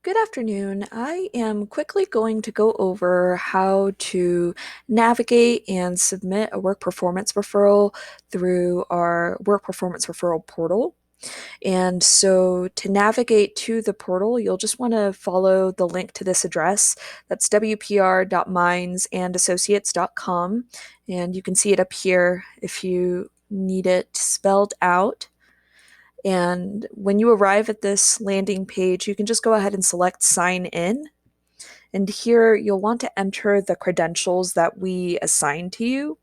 Good afternoon. I am quickly going to go over how to navigate and submit a work performance referral through our work performance referral portal. And so to navigate to the portal, you'll just want to follow the link to this address. That's wpr.mindsandassociates.com. And you can see it up here if you need it spelled out. And when you arrive at this landing page, you can just go ahead and select sign in. And here you'll want to enter the credentials that we assign to you.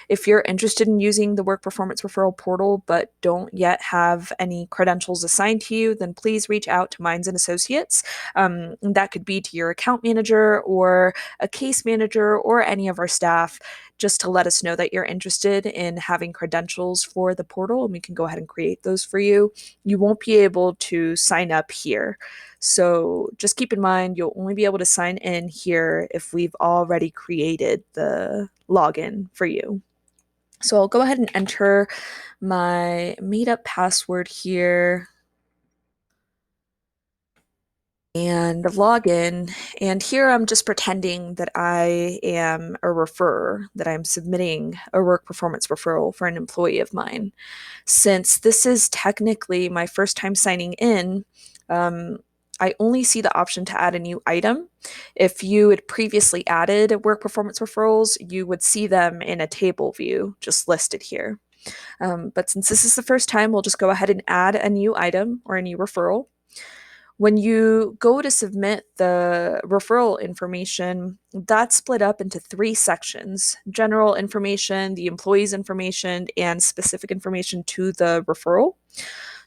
If you're interested in using the Work Performance Referral Portal but don't yet have any credentials assigned to you, then please reach out to Minds and Associates. That could be to your account manager or a case manager or any of our staff, just to let us know that you're interested in having credentials for the portal, and we can go ahead and create those for you. You won't be able to sign up here. So just keep in mind, you'll only be able to sign in here if we've already created the login for you. So I'll go ahead and enter my made up password here and log in. And here I'm just pretending that I am a referrer, that I'm submitting a work performance referral for an employee of mine. Since this is technically my first time signing in, I only see the option to add a new item. If you had previously added work performance referrals, you would see them in a table view just listed here. But since this is the first time, we'll just go ahead and add a new item or a new referral. When you go to submit the referral information, that's split up into three sections: general information, the employee's information, and specific information to the referral.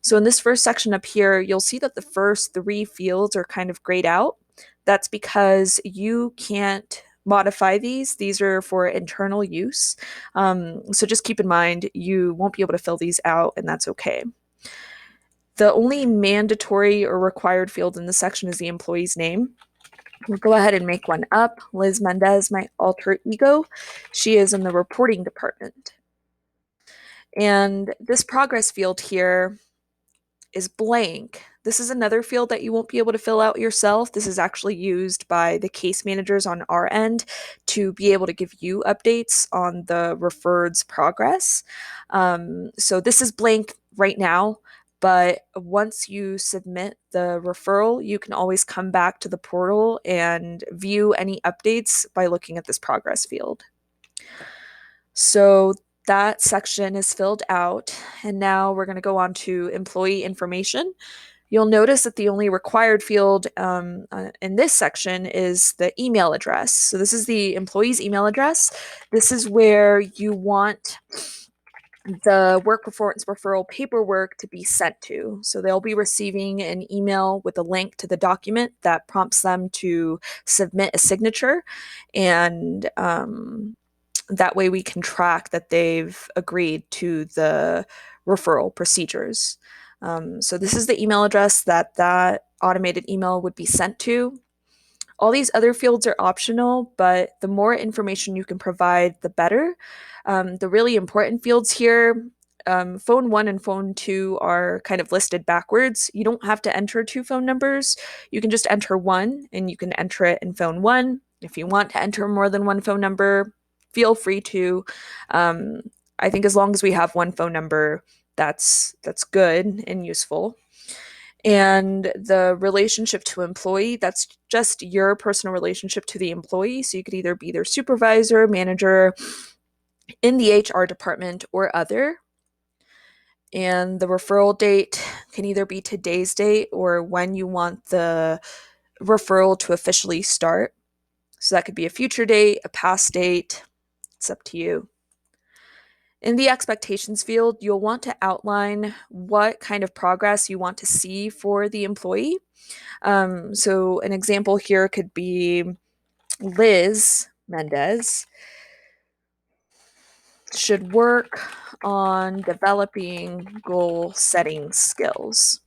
So in this first section up here, you'll see that the first three fields are kind of grayed out. That's because you can't modify these. These are for internal use. So just keep in mind, you won't be able to fill these out, and that's okay. The only mandatory or required field in this section is the employee's name. We'll go ahead and make one up. Liz Mendez, my alter ego. She is in the reporting department. And this progress field here is blank. This is another field that you won't be able to fill out yourself. This is actually used by the case managers on our end to be able to give you updates on the referred's progress. So this is blank right now, but once you submit the referral, you can always come back to the portal and view any updates by looking at this progress field. So that section is filled out, and now we're going to go on to employee information. You'll notice that the only required field in this section is the email address. So this is the employee's email address. This is where you want the work performance referral paperwork to be sent to. So they'll be receiving an email with a link to the document that prompts them to submit a signature, and that way we can track that they've agreed to the referral procedures. So this is the email address that automated email would be sent to. All these other fields are optional, but the more information you can provide, the better. The really important fields here, phone 1 and phone 2 are kind of listed backwards. You don't have to enter two phone numbers. You can just enter one, and you can enter it in phone 1. If you want to enter more than one phone number, feel free to. I think as long as we have one phone number, that's good and useful. And the relationship to employee, that's just your personal relationship to the employee. So you could either be their supervisor, manager, in the HR department, or other. And the referral date can either be today's date or when you want the referral to officially start. So that could be a future date, a past date. It's up to you. In the expectations field, you'll want to outline what kind of progress you want to see for the employee. So an example here could be Liz Mendez should work on developing goal setting skills.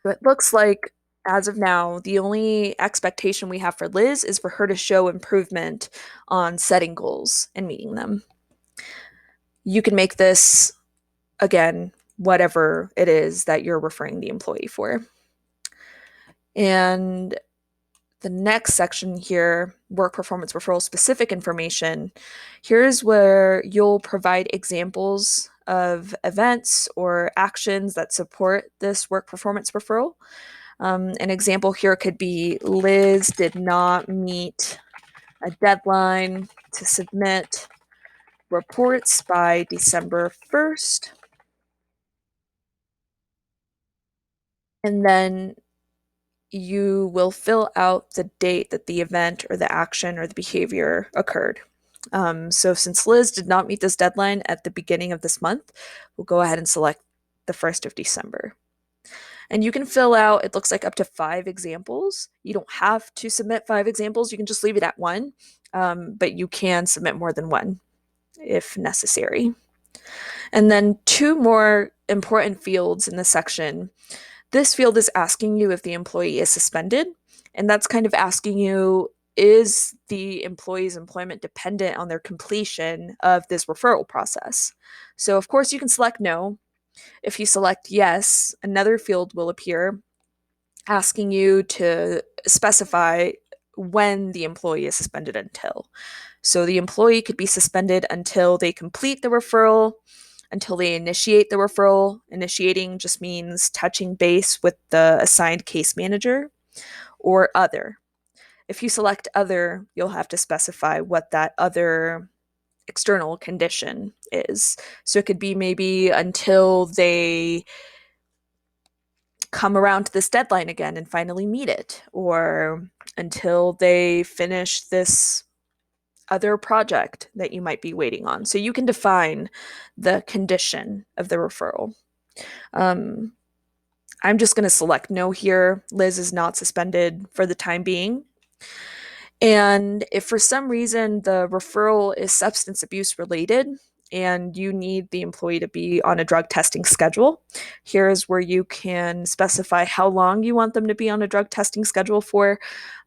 So it looks like, as of now, the only expectation we have for Liz is for her to show improvement on setting goals and meeting them. You can make this, again, whatever it is that you're referring the employee for. And the next section here, work performance referral specific information, here's where you'll provide examples of events or actions that support this work performance referral. An example here could be Liz did not meet a deadline to submit reports by December 1st. And then you will fill out the date that the event or the action or the behavior occurred. So since Liz did not meet this deadline at the beginning of this month, we'll go ahead and select the 1st of December. And you can fill out, it looks like up to 5 examples. You don't have to submit 5 examples. You can just leave it at 1, but you can submit more than 1 if necessary. And then 2 more important fields in this section. This field is asking you if the employee is suspended, and that's kind of asking you, is the employee's employment dependent on their completion of this referral process? So of course you can select no. If you select yes, another field will appear asking you to specify when the employee is suspended until. So the employee could be suspended until they complete the referral, until they initiate the referral. Initiating just means touching base with the assigned case manager, or other. If you select other, you'll have to specify what that other external condition is. So it could be maybe until they come around to this deadline again and finally meet it, or until they finish this other project that you might be waiting on. So you can define the condition of the referral. I'm just going to select no here. Liz is not suspended for the time being. And if for some reason the referral is substance abuse related and you need the employee to be on a drug testing schedule, here's where you can specify how long you want them to be on a drug testing schedule for.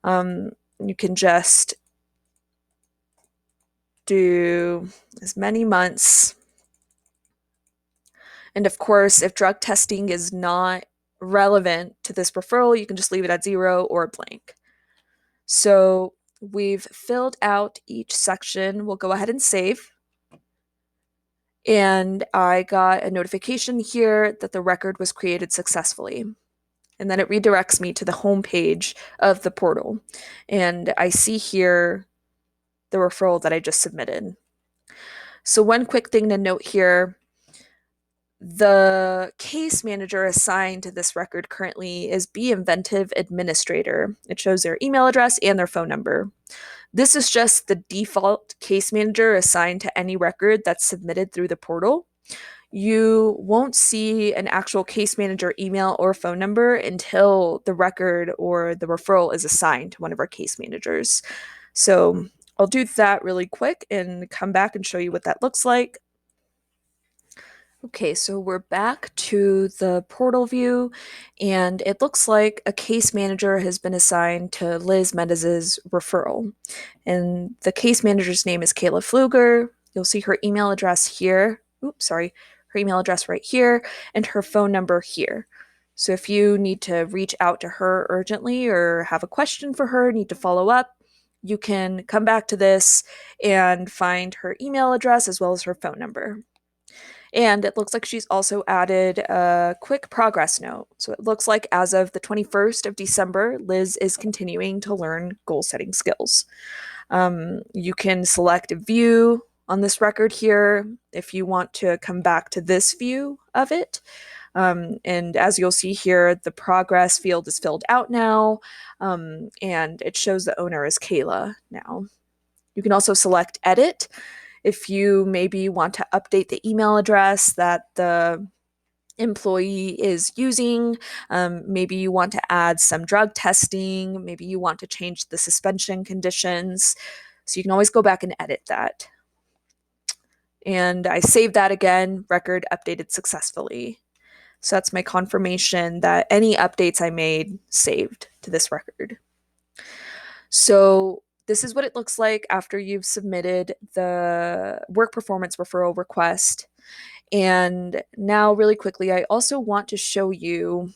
You can just do as many months. And of course, if drug testing is not relevant to this referral, you can just leave it at 0 or blank. So we've filled out each section. We'll go ahead and save. And I got a notification here that the record was created successfully. And then it redirects me to the home page of the portal. And I see here the referral that I just submitted. So one quick thing to note here, the case manager assigned to this record currently is Be Inventive Administrator. It shows their email address and their phone number. This is just the default case manager assigned to any record that's submitted through the portal. You won't see an actual case manager email or phone number until the record or the referral is assigned to one of our case managers. So I'll do that really quick and come back and show you what that looks like. Okay, so we're back to the portal view, and it looks like a case manager has been assigned to Liz Mendez's referral. And the case manager's name is Kayla Pfluger. You'll see her email address here. Her email address right here, and her phone number here. So if you need to reach out to her urgently or have a question for her, need to follow up, you can come back to this and find her email address as well as her phone number. And it looks like she's also added a quick progress note. So it looks like as of the 21st of December, Liz is continuing to learn goal setting skills. You can select a view on this record here if you want to come back to this view of it. And as you'll see here, the progress field is filled out now, and it shows the owner is Kayla now. You can also select edit if you maybe want to update the email address that the employee is using. Maybe you want to add some drug testing. Maybe you want to change the suspension conditions. So you can always go back and edit that. And I saved that again, record updated successfully. So that's my confirmation that any updates I made saved to this record. So this is what it looks like after you've submitted the work performance referral request. And now really quickly, I also want to show you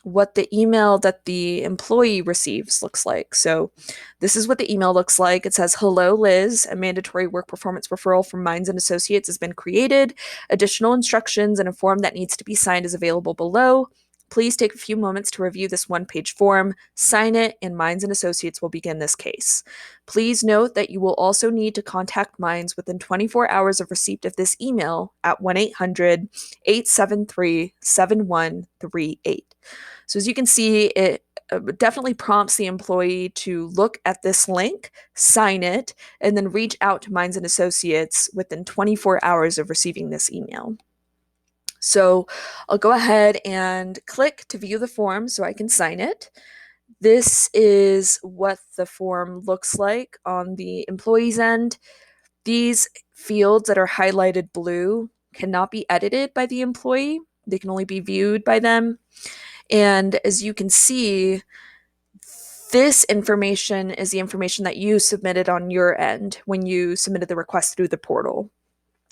what the email that the employee receives looks like. So this is what the email looks like. It says, "Hello, Liz. A mandatory work performance referral from Minds and Associates has been created. Additional instructions and a form that needs to be signed is available below. Please take a few moments to review this one-page form, sign it, and Minds and Associates will begin this case. Please note that you will also need to contact Minds within 24 hours of receipt of this email at 1-800-873-7138. So as you can see, it definitely prompts the employee to look at this link, sign it, and then reach out to Minds and Associates within 24 hours of receiving this email. So I'll go ahead and click to view the form so I can sign it. This is what the form looks like on the employee's end. These fields that are highlighted blue cannot be edited by the employee. They can only be viewed by them. And as you can see, this information is the information that you submitted on your end when you submitted the request through the portal.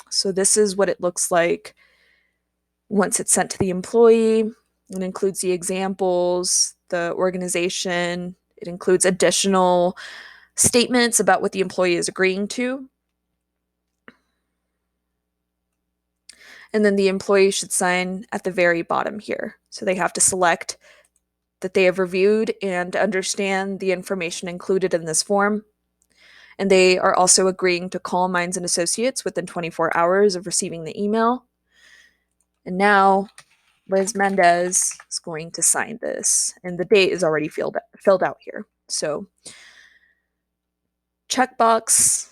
So this is what it looks like once it's sent to the employee. It includes the examples, the organization. It includes additional statements about what the employee is agreeing to. And then the employee should sign at the very bottom here. So they have to select that they have reviewed and understand the information included in this form. And they are also agreeing to call Minds and Associates within 24 hours of receiving the email. And now Liz Mendez is going to sign this, and the date is already filled out here. So checkbox,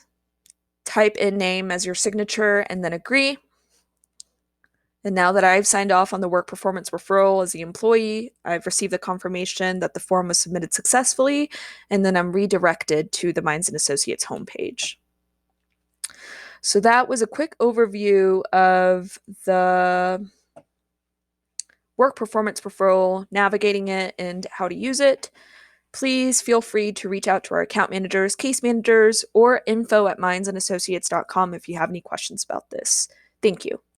type in name as your signature, and then agree. And now that I've signed off on the work performance referral as the employee, I've received the confirmation that the form was submitted successfully, and then I'm redirected to the Minds and Associates homepage. So that was a quick overview of the work performance referral, navigating it, and how to use it. Please feel free to reach out to our account managers, case managers, or info@mindsandassociates.com if you have any questions about this. Thank you.